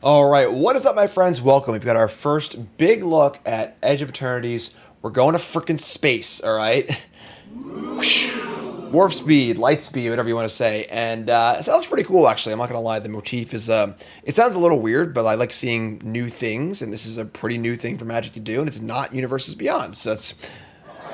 All right, what is up, my friends? Welcome. We've got our first big look at Edge of Eternities. We're going to freaking space, all right? Warp speed, light speed, whatever you want to say. And it sounds pretty cool, actually. I'm not going to lie. The motif is, it sounds a little weird, but I like seeing new things. And this is a pretty new thing for Magic to do. And it's not Universes Beyond. So that's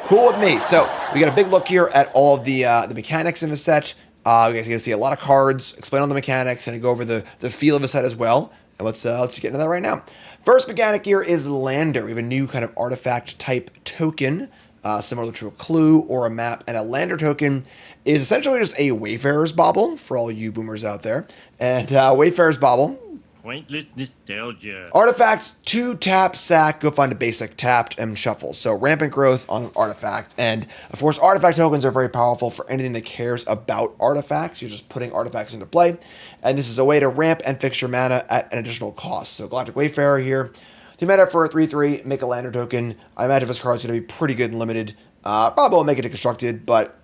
cool with me. So we got a big look here at all of the mechanics in the set. You guys are going to see a lot of cards, explain all the mechanics, and go over the feel of the set as well. And let's get into that right now. First mechanic here is Lander. We have a new kind of artifact type token, similar to a clue or a map. And a Lander token is essentially just a Wayfarer's Bauble for all you boomers out there. And Wayfarer's Bauble. Pointless nostalgia. Artifacts, 2 tap, sack, go find a basic tapped and shuffle. So rampant growth on artifact. And of course, artifact tokens are very powerful for anything that cares about artifacts. You're just putting artifacts into play. And this is a way to ramp and fix your mana at an additional cost. So Galactic Wayfarer here. 2 mana for a 3/3, make a Lander token. I imagine this card's going to be pretty good and limited. Probably won't make it to constructed, but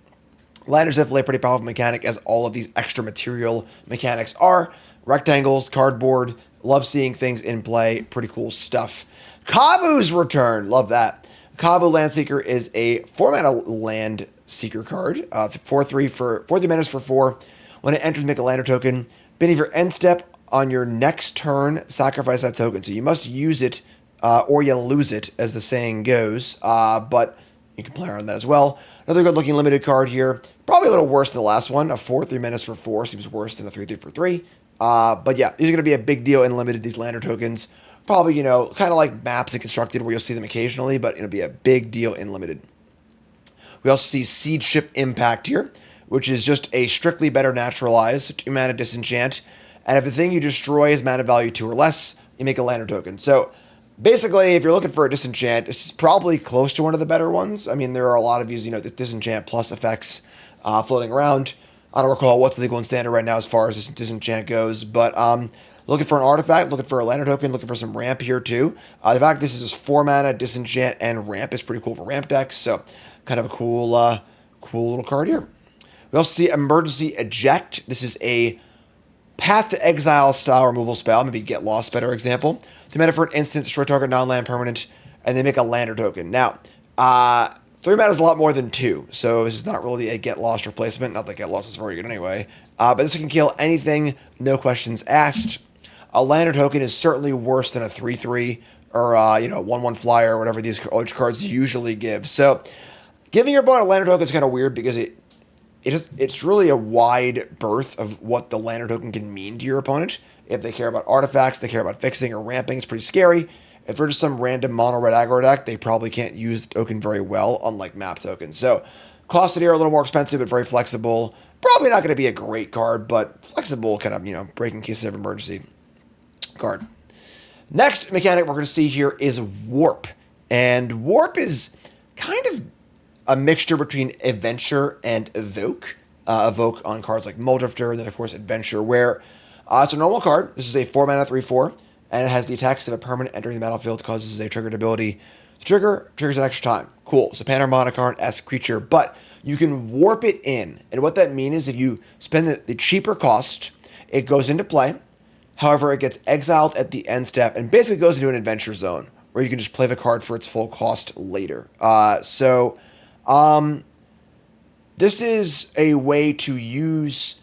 Lander's definitely a pretty powerful mechanic, as all of these extra material mechanics are. Rectangles, cardboard, love seeing things in play, pretty cool stuff. Kavu's return, love that. Kavu Landseeker is a 4-mana land seeker card. 4/3 for 4 manas for 4. When it enters, make a Lander token. Beginning of your end step, on your next turn, sacrifice that token. So you must use it or you lose it, as the saying goes. But you can play around that as well. Another good looking limited card here. Probably a little worse than the last one. A 4/3 manas for 4 seems worse than a 3/3 for 3. But yeah, these are going to be a big deal in limited, these Lander tokens. Probably, kind of like maps and constructed where you'll see them occasionally, but it'll be a big deal in limited. We also see Seed Ship Impact here, which is just a strictly better naturalize, 2 mana disenchant. And if the thing you destroy is mana value 2 or less, you make a Lander token. So basically, if you're looking for a disenchant, this is probably close to one of the better ones. I mean, there are a lot of these, disenchant plus effects floating around. I don't recall what's legal and standard right now as far as this disenchant goes, but looking for an artifact, looking for a Lander token, looking for some ramp here too. The fact this is just 4 mana, disenchant, and ramp is pretty cool for ramp decks, so kind of a cool little card here. We also see Emergency Eject. This is a Path to Exile style removal spell, maybe Get Lost, better example. 2 mana for an instant, destroy target non-land permanent, and they make a Lander token. Now, 3 mana is a lot more than 2, so this is not really a Get Lost replacement. Not that Get Lost is very good anyway. But this can kill anything, no questions asked. A Lander token is certainly worse than a 3/3 or 1/1 flyer or whatever these cards usually give. So giving your opponent a Lander token is kind of weird because it's really a wide berth of what the Lander token can mean to your opponent. If they care about artifacts, they care about fixing or ramping, it's pretty scary. If they're just some random mono red aggro deck, they probably can't use the token very well, unlike map tokens. So, costed here a little more expensive, but very flexible. Probably not going to be a great card, but flexible, kind of, break in case of emergency card. Next mechanic we're going to see here is Warp. And Warp is kind of a mixture between Adventure and Evoke. Evoke on cards like Muldrifter, and then, of course, Adventure, where it's a normal card. This is a 4 mana 3/4. And it has the attacks of a permanent entering the battlefield causes a triggered ability. The trigger triggers an extra time. Cool. So Panharmonica card-esque creature. But you can warp it in. And what that means is if you spend the cheaper cost, it goes into play. However, it gets exiled at the end step and basically goes into an adventure zone where you can just play the card for its full cost later. This is a way to use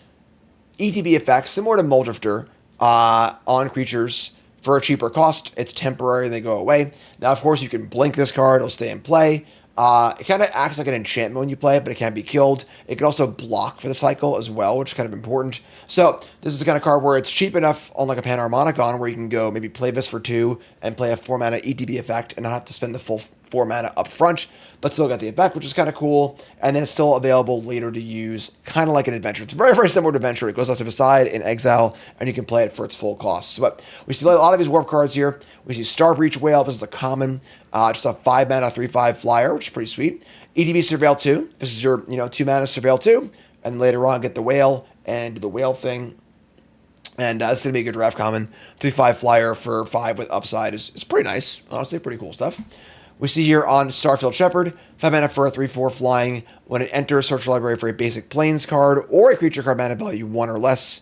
ETB effects similar to Muldrifter on creatures for a cheaper cost. It's temporary, they go away. Now, of course, you can blink this card, it'll stay in play. It kind of acts like an enchantment when you play it, but it can't be killed. It can also block for the cycle as well, which is kind of important. So this is the kind of card where it's cheap enough on like a Panharmonicon where you can go maybe play this for 2 and play a 4 mana ETB effect and not have to spend the full 4 mana up front, but still got the effect, which is kind of cool. And then it's still available later to use, kind of like an adventure. It's very, very similar to adventure. It goes off to the side in exile, and you can play it for its full cost. But we see a lot of these warp cards here. We see Starbreach Whale. This is a common, just a 5 mana 3/5 flyer, which is pretty sweet. ETB Surveil 2. This is your 2 mana Surveil 2, and later on get the whale and do the whale thing. And this is going to be a good draft common. 3/5 flyer for 5 with upside is pretty nice. Honestly, pretty cool stuff. We see here on Starfield Shepherd, 5 mana for a 3/4 flying. When it enters, search your library for a basic plains card or a creature card mana value 1 or less.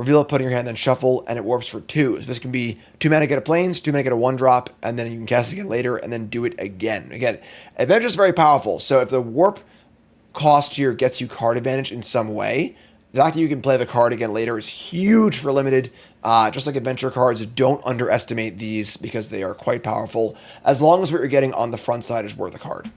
reveal it, put in your hand, then shuffle, and it warps for 2. So this can be 2 mana get a plains, 2 mana get a 1-drop, and then you can cast it again later, and then do it again. Again, advantage is very powerful. So if the warp cost here gets you card advantage in some way, the fact that you can play the card again later is huge for limited. Just like adventure cards, don't underestimate these because they are quite powerful, as long as what you're getting on the front side is worth a card.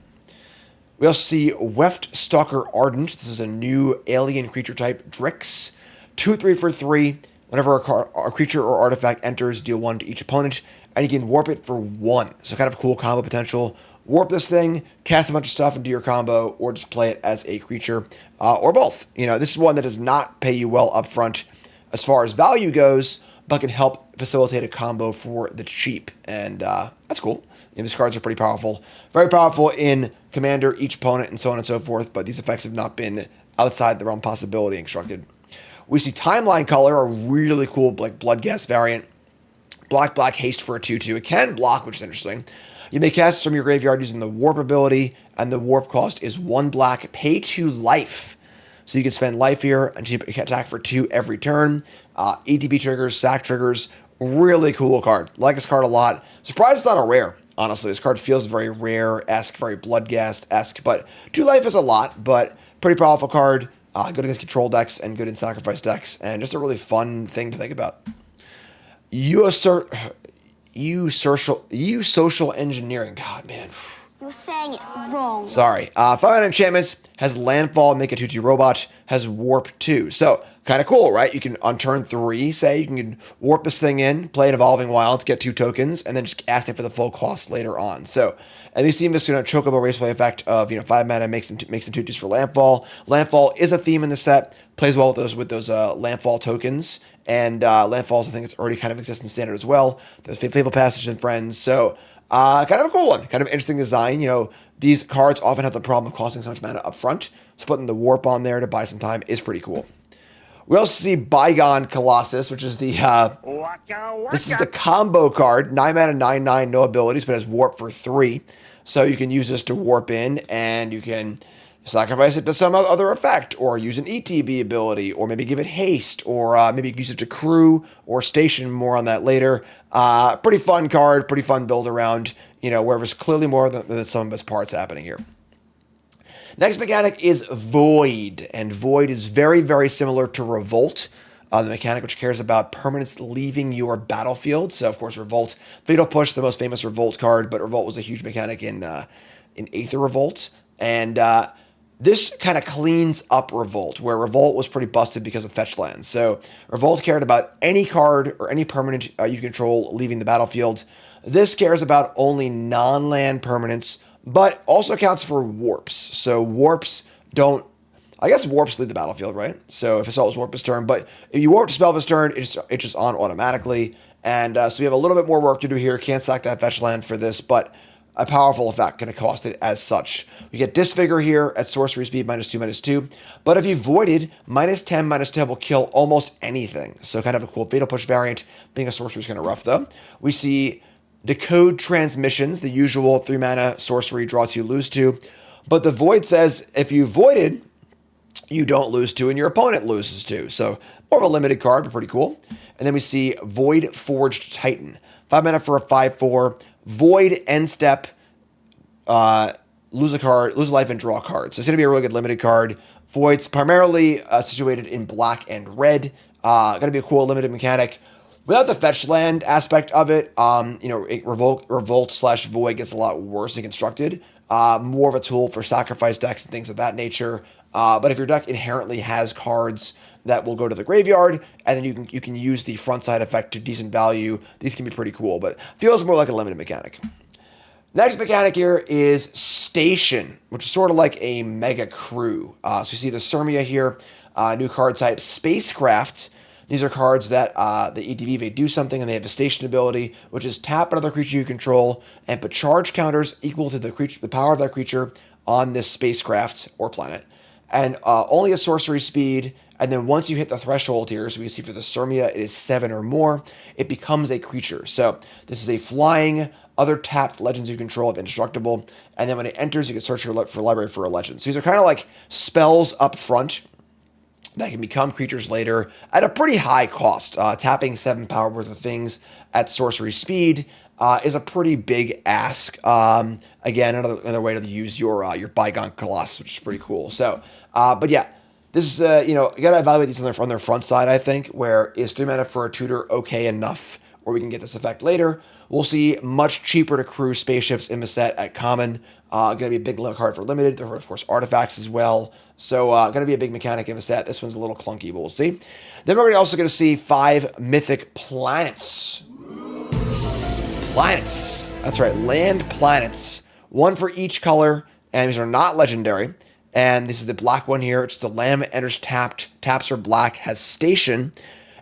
We also see Weft Stalker Ardent. This is a new alien creature type, Drix. 2/3 for 3. Whenever a creature or artifact enters, deal 1 to each opponent, and you can warp it for 1. So kind of cool combo potential. Warp this thing, cast a bunch of stuff into your combo, or just play it as a creature, or both. You know, this is one that does not pay you well up front as far as value goes, but can help facilitate a combo for the cheap, and that's cool. You know, these cards are pretty powerful. Very powerful in Commander, each opponent, and so on and so forth, but these effects have not been outside the realm possibility constructed. We see Timeline Color, a really cool like Bloodghast variant. Black haste for a 2/2. It can block, which is interesting. You may cast from your graveyard using the warp ability, and the warp cost is 1 black, pay 2 life. So you can spend life here and attack for 2 every turn. ETB triggers, sack triggers, really cool card. Like this card a lot. Surprised it's not a rare, honestly. This card feels very rare-esque, very Bloodghast-esque, but 2 life is a lot, but pretty powerful card. Good against control decks and good in sacrifice decks, and just a really fun thing to think about. Social engineering. God, man. You're saying it wrong. Sorry. 5 enchantments, has landfall, make a 2/2 robot, has warp 2. So, kind of cool, right? You can, on turn 3, say, you can warp this thing in, play an Evolving Wilds, get 2 tokens, and then just ask it for the full cost later on. So, and you see this, Chocobo Raceway effect of, 5 mana makes them 2/2s for landfall. Landfall is a theme in the set, plays well with those landfall tokens. And landfalls, I think it's already kind of exists in standard as well. There's Faithful Passage and Friends. So, kind of a cool one. Kind of interesting design. These cards often have the problem of costing so much mana up front. So putting the warp on there to buy some time is pretty cool. We also see Bygone Colossus, which is the this is the combo card. 9 mana, 9/9, no abilities, but has warp for 3. So you can use this to warp in, and you can sacrifice it to some other effect, or use an ETB ability, or maybe give it haste, or maybe use it to crew or station. More on that later. Pretty fun card, pretty fun build around, where there's clearly more than the sum of its parts happening here. Next mechanic is Void, and Void is very, very similar to Revolt, the mechanic which cares about permanents leaving your battlefield. So, of course, Revolt, Fatal Push, the most famous Revolt card, but Revolt was a huge mechanic in Aether Revolt, and this kind of cleans up Revolt, where Revolt was pretty busted because of fetch lands. So Revolt cared about any card or any permanent you control leaving the battlefield. This cares about only non-land permanents, but also counts for warps. So warps don't, I guess warps leave the battlefield, right? So if a spell is warp this turn, but if you warp a spell this turn, it's just on automatically. And so we have a little bit more work to do here. Can't sack that fetch land for this, but a powerful effect, going to cost it as such. We get Disfigure here at sorcery speed, -2/-2. But if you voided, -10, -10 will kill almost anything. So kind of a cool Fatal Push variant. Being a sorcerer is kind of rough, though. We see Decode Transmissions, the usual 3 mana sorcery, draw 2, lose 2. But the Void says if you voided, you don't lose 2 and your opponent loses 2. So more of a limited card, but pretty cool. And then we see Void Forged Titan. 5 mana for a 5/4. Void, end step, lose a card, lose a life, and draw a card. So it's going to be a really good limited card. Void's primarily situated in black and red. Going to be a cool limited mechanic. Without the fetch land aspect of it, Revolt/Void gets a lot worse and constructed. More of a tool for sacrifice decks and things of that nature. But if your deck inherently has cards that will go to the graveyard, and then you can use the front side effect to decent value, these can be pretty cool, but feels more like a limited mechanic. Next mechanic here is Station, which is sort of like a mega crew. So you see the Surmia here, new card type, Spacecraft. These are cards that the ETB, they do something, and they have a station ability, which is tap another creature you control and put charge counters equal to the power of that creature on this spacecraft or planet. And only a sorcery speed. And then once you hit the threshold here, so we see for the Surmia, it is 7 or more, it becomes a creature. So this is a flying, other tapped legends you control of indestructible. And then when it enters, you can search for library for a legend. So these are kind of like spells up front that can become creatures later at a pretty high cost. Tapping 7 power worth of things at sorcery speed is a pretty big ask. Again, another way to use your Bygone Colossus, which is pretty cool. So, but yeah, this is, you got to evaluate these on their front side, I think, where is 3 mana for a tutor okay enough, or we can get this effect later. We'll see much cheaper to crew spaceships in the set at common. Going to be a big limit card for limited. There are, of course, artifacts as well. So going to be a big mechanic in the set. This one's a little clunky, but we'll see. Then we're also going to see 5 mythic planets. Planets. That's right, land planets. 1 for each color, and these are not legendary. And this is the black one here. It's the Lamb enters tapped, taps for black, has station.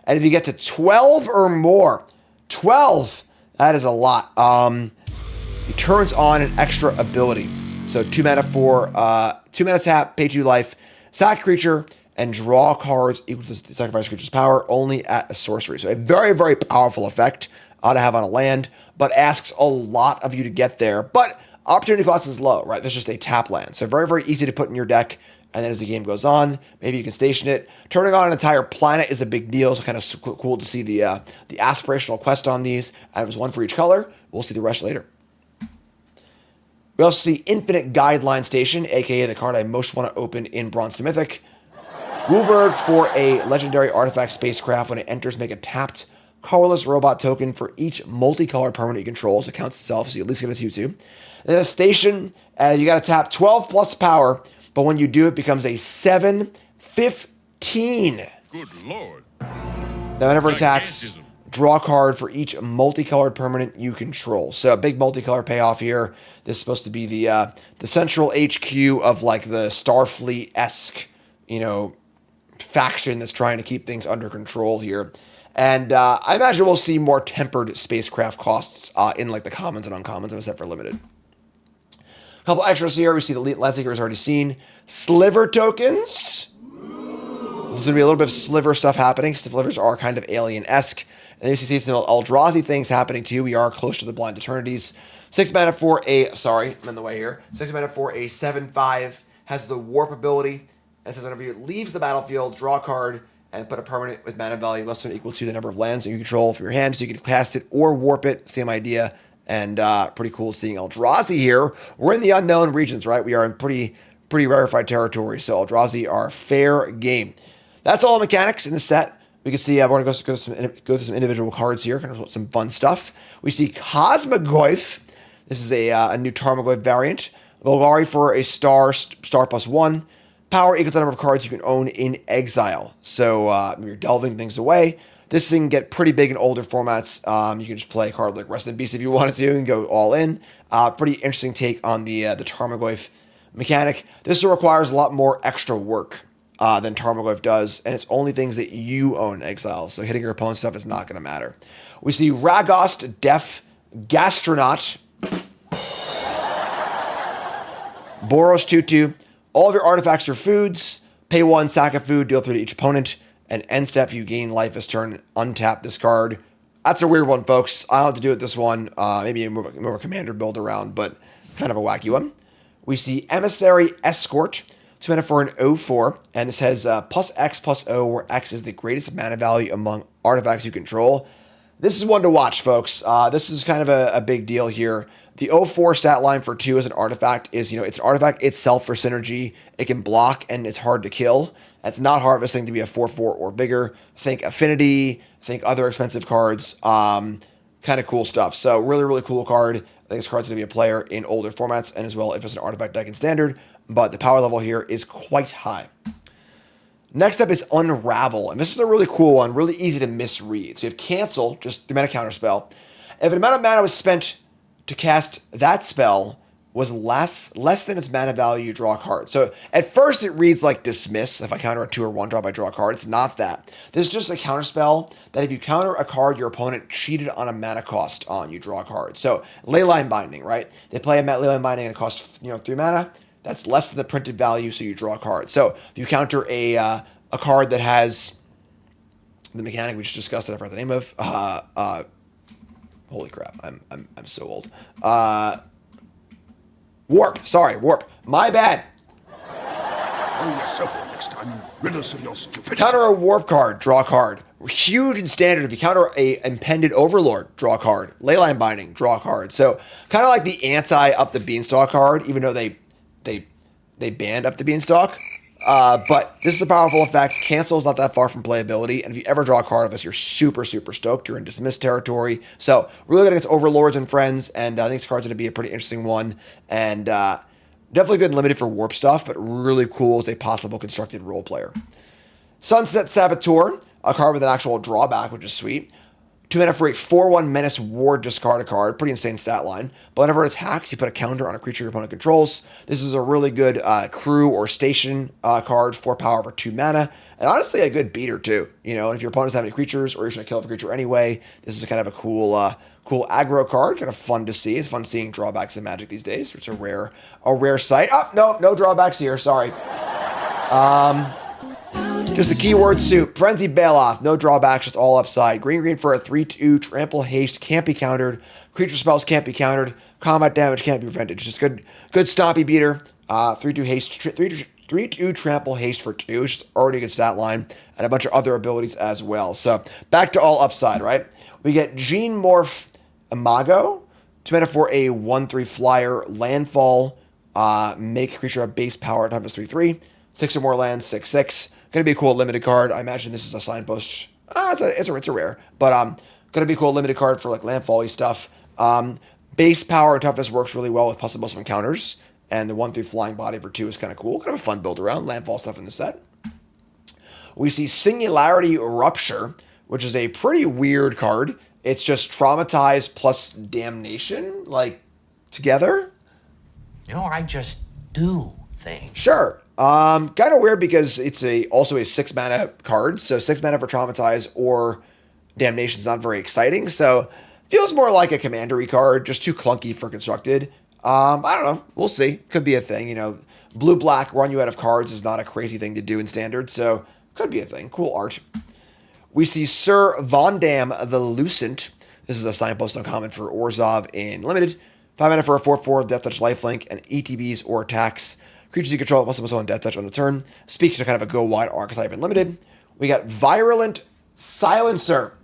And if you get to 12 or more, 12, that is a lot. He turns on an extra ability. So 2 mana for 2 mana tap, pay 2 life, sack creature, and draw cards equal to the sacrifice creature's power only at a sorcery. So a very, very powerful effect to have on a land, but asks a lot of you to get there. But opportunity cost is low, right? There's just a tap land. So very, very easy to put in your deck. And then as the game goes on, maybe you can station it. Turning on an entire planet is a big deal. So kind of cool to see the aspirational quest on these. And there's 1 for each color. We'll see the rest later. We also see Infinite Guideline Station, aka the card I most want to open in Bronze to Mythic. Wooburg for a legendary artifact spacecraft. When it enters, make a tapped colorless robot token for each multicolored permanent you control. So it counts itself, so you at least get a 2/2. And then a station, you got to tap 12 plus power, but when you do, it becomes a 7/15. Good lord. Now, whenever it attacks, draw a card for each multicolored permanent you control. So a big multicolor payoff here. This is supposed to be the central HQ of like the Starfleet-esque, faction that's trying to keep things under control here. And I imagine we'll see more tempered spacecraft costs in like the commons and uncommons in a set for limited. A couple extras here. We see the Landseeker already seen. Sliver tokens. There's going to be a little bit of sliver stuff happening. Slivers are kind of alien-esque. And then you see some Eldrazi things happening too. We are close to the Blind Eternities. 6 mana for a, sorry, I'm in the way here. 6 mana for a 7/5. Has the warp ability. And it says whenever it leaves the battlefield, draw a card and put a permanent with mana value less than or equal to the number of lands that you control from your hand. So you can cast it or warp it. Same idea. And pretty cool seeing Eldrazi here. We're in the unknown regions, right? We are in pretty rarefied territory. So Eldrazi are fair game. That's all the mechanics in the set. We can see, we're going to go through some individual cards here, kind of some fun stuff. We see Cosmogoyf. This is a new Tarmogoyf variant. Volgari for a star +1. Power equal to the number of cards you can own in exile. So you're delving things away. This thing can get pretty big in older formats. You can just play a card like Resident Beast if you wanted to and go all in. Pretty interesting take on the Tarmogoyf mechanic. This requires a lot more extra work than Tarmogoyf does, and it's only things that you own in exile. So hitting your opponent's stuff is not going to matter. We see Ragost, Deaf, Gastronaut, Boros 2/2. All of your artifacts are foods. Pay 1, sack a food, deal 3 to each opponent. And end step, you gain life this turn. Untap this card. That's a weird one, folks. I don't have to do it this one. Maybe move a commander build around, but kind of a wacky one. We see Emissary Escort. 2 mana for an 0/4. And this has +X/+O, where X is the greatest mana value among artifacts you control. This is one to watch, folks. This is kind of a big deal here. The 0/4 stat line for 2 as an artifact is, it's an artifact itself for synergy. It can block and it's hard to kill. It's not hard for this thing to be a 4/4 or bigger. Think Affinity, think other expensive cards. Kind of cool stuff. So really, really cool card. I think this card's going to be a player in older formats and as well if it's an artifact deck in standard. But the power level here is quite high. Next up is Unravel. And this is a really cool one, really easy to misread. So you have Cancel, just the mana counterspell. If an amount of mana was spent to cast that spell was less than its mana value, you draw a card. So at first it reads like Dismiss. If I counter a 2 or 1 drop, I draw a card. It's not that. This is just a counterspell that if you counter a card your opponent cheated on a mana cost on, you draw a card. So Leyline Binding, right? They play a Leyline Binding and it costs 3 mana. That's less than the printed value, so you draw a card. So if you counter a card that has the mechanic we just discussed that I forgot the name of, holy crap, I'm so old. Warp. Sorry, Warp. My bad. Throw yourself in next. I'm in riddles of your stupidity. Counter a warp card, draw a card. Huge in standard. If you counter a impended overlord, draw a card. Leyline binding, draw a card. So kind of like the anti up the beanstalk card, even though they banned up the beanstalk. But this is a powerful effect. Cancel is not that far from playability. And if you ever draw a card of this, you're super, super stoked. You're in dismiss territory. So really good against overlords and friends. And I think this card's going to be a pretty interesting one. And definitely good and limited for warp stuff, but really cool as a possible constructed role player. Sunset Saboteur, a card with an actual drawback, which is sweet. 2 mana for a 4/1 Menace Ward, discard a card. Pretty insane stat line. But whenever it attacks, you put a counter on a creature your opponent controls. This is a really good crew or station card, 4 power for 2 mana. And honestly, a good beater too. You know, if your opponent doesn't have any creatures or you're trying to kill a creature anyway, this is kind of a cool cool aggro card. Kind of fun to see. It's fun seeing drawbacks in Magic these days. It's a rare sight. Oh, no drawbacks here. Sorry. Just a keyword soup. Frenzy Bailoff. No drawbacks, just all upside. Green for a 3/2. Trample haste. Can't be countered. Creature spells can't be countered. Combat damage can't be prevented. Just good stompy beater. 3/2 haste. 3/2 trample haste for 2. Which is already a good stat line. And a bunch of other abilities as well. So back to all upside, right? We get Gene Morph Imago. 2 mana for a 1/3 flyer. Landfall. Make a creature a base power. Toughness 3/3. 6 or more lands. 6/6. Gonna be a cool limited card. I imagine this is a signpost. It's a rare, but gonna be a cool limited card for like landfall-y stuff. Base power and toughness works really well with possible summon counters, and the 1/3 flying body for 2 is kind of cool. Kind of a fun build around landfall stuff in the set. We see Singularity Rupture, which is a pretty weird card. It's just Traumatize plus Damnation, like together. You know, I just do things. Sure. Kind of weird because it's also a 6 mana card. So 6 mana for Traumatize or Damnation is not very exciting. So feels more like a commandery card, just too clunky for constructed. I don't know. We'll see. Could be a thing. You know, blue-black run you out of cards is not a crazy thing to do in standard. So could be a thing. Cool art. We see Sir Vondam the Lucent. This is a signpost uncommon for Orzhov in Limited. 5 mana for a 4/4 Death Touch lifelink and ETBs or attacks. Creatures you control must also on Death Touch on the turn. Speaks to kind of a go wide archetype in Limited. We got Virulent Silencer.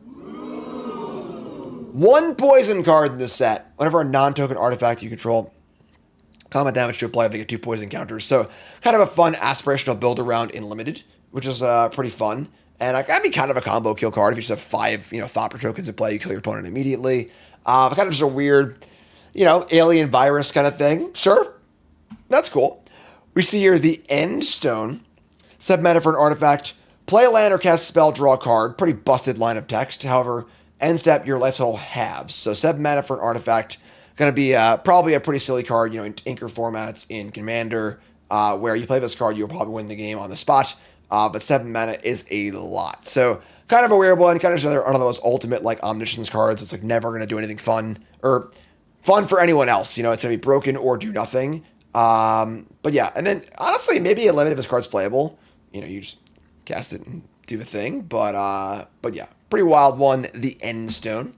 1 poison card in this set. Whenever a non-token artifact you control, combat damage to apply, they get 2 poison counters. So kind of a fun aspirational build around in Limited, which is pretty fun. And that'd be kind of a combo kill card if you just have 5, Thopter tokens in play, you kill your opponent immediately. Kind of just a weird, alien virus kind of thing. Sure, that's cool. We see here the End Stone. 7 mana for an artifact. Play a land or cast a spell, draw a card. Pretty busted line of text. However, end step, your life total halves. So 7 mana for an artifact. Going to be probably a pretty silly card, in Inker formats, in Commander, where you play this card, you'll probably win the game on the spot. But 7 mana is a lot. So kind of a weird one. Kind of just another one of those ultimate, Omniscience cards. It's, never going to do anything fun. Or fun for anyone else. It's going to be broken or do nothing. But yeah, and then honestly, maybe a limit if this card's playable. You just cast it and do the thing. But yeah, pretty wild one, the End Stone.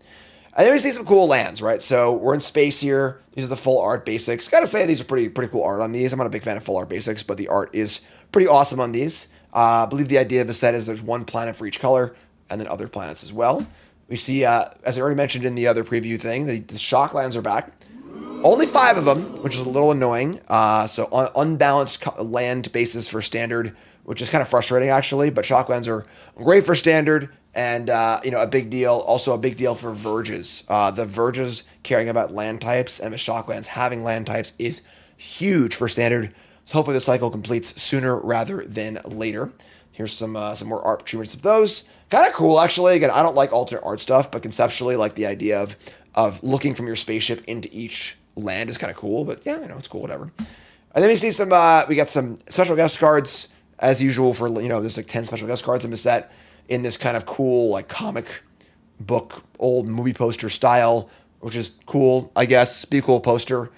And then we see some cool lands, right? So we're in space here. These are the full art basics. Gotta say, these are pretty cool art on these. I'm not a big fan of full art basics, but the art is pretty awesome on these. I believe the idea of the set is there's 1 planet for each color, and then other planets as well. We see, as I already mentioned in the other preview thing, the shock lands are back. Only 5 of them, which is a little annoying. So unbalanced land bases for standard, which is kind of frustrating actually. But shocklands are great for standard, and a big deal. Also a big deal for verges. The verges caring about land types and the shocklands having land types is huge for standard. So hopefully the cycle completes sooner rather than later. Here's some more art treatments of those. Kind of cool actually. Again, I don't like alternate art stuff, but conceptually like the idea of looking from your spaceship into each land is kind of cool, but yeah, it's cool, whatever. And then we see we got some special guest cards as usual for, there's 10 special guest cards in the set in this kind of cool, comic book, old movie poster style, which is cool, I guess. Be a cool poster.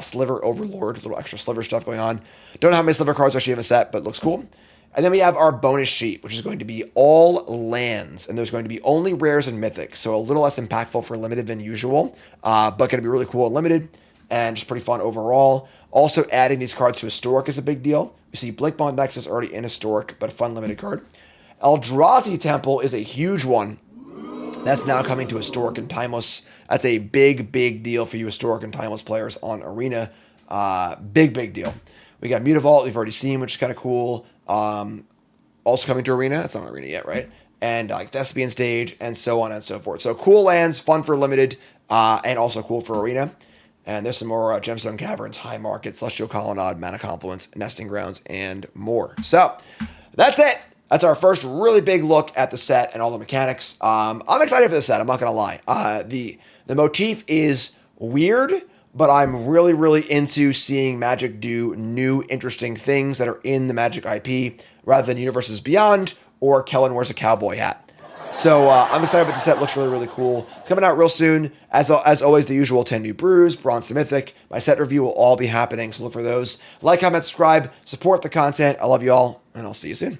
Sliver Overlord, a little extra sliver stuff going on. Don't know how many sliver cards actually have a set, but looks cool. And then we have our bonus sheet, which is going to be all lands, and there's going to be only rares and mythics, so a little less impactful for limited than usual, but going to be really cool and limited. and just pretty fun overall. Also, adding these cards to Historic is a big deal. We see Blinkbond Nexus already in Historic, but a fun limited card. Eldrazi Temple is a huge one. That's now coming to Historic and Timeless. That's a big, big deal for you Historic and Timeless players on Arena. Big, big deal. We got Mutavault, we've already seen, which is kind of cool. Also coming to Arena. It's not Arena yet, right? And like Thespian Stage, and so on and so forth. So cool lands, fun for limited, and also cool for Arena. And there's some more Gemstone Caverns, High Market, Celestial Colonnade, Mana Confluence, Nesting Grounds, and more. So that's it. That's our first really big look at the set and all the mechanics. I'm excited for the set. I'm not going to lie. The motif is weird, but I'm really, really into seeing Magic do new, interesting things that are in the Magic IP rather than Universes Beyond or Kellen wears a cowboy hat. So I'm excited about the set. Looks really, really cool. Coming out real soon. As always, the usual 10 new brews, Bronze to Mythic. My set review will all be happening, so look for those. Like, comment, subscribe, support the content. I love you all, and I'll see you soon.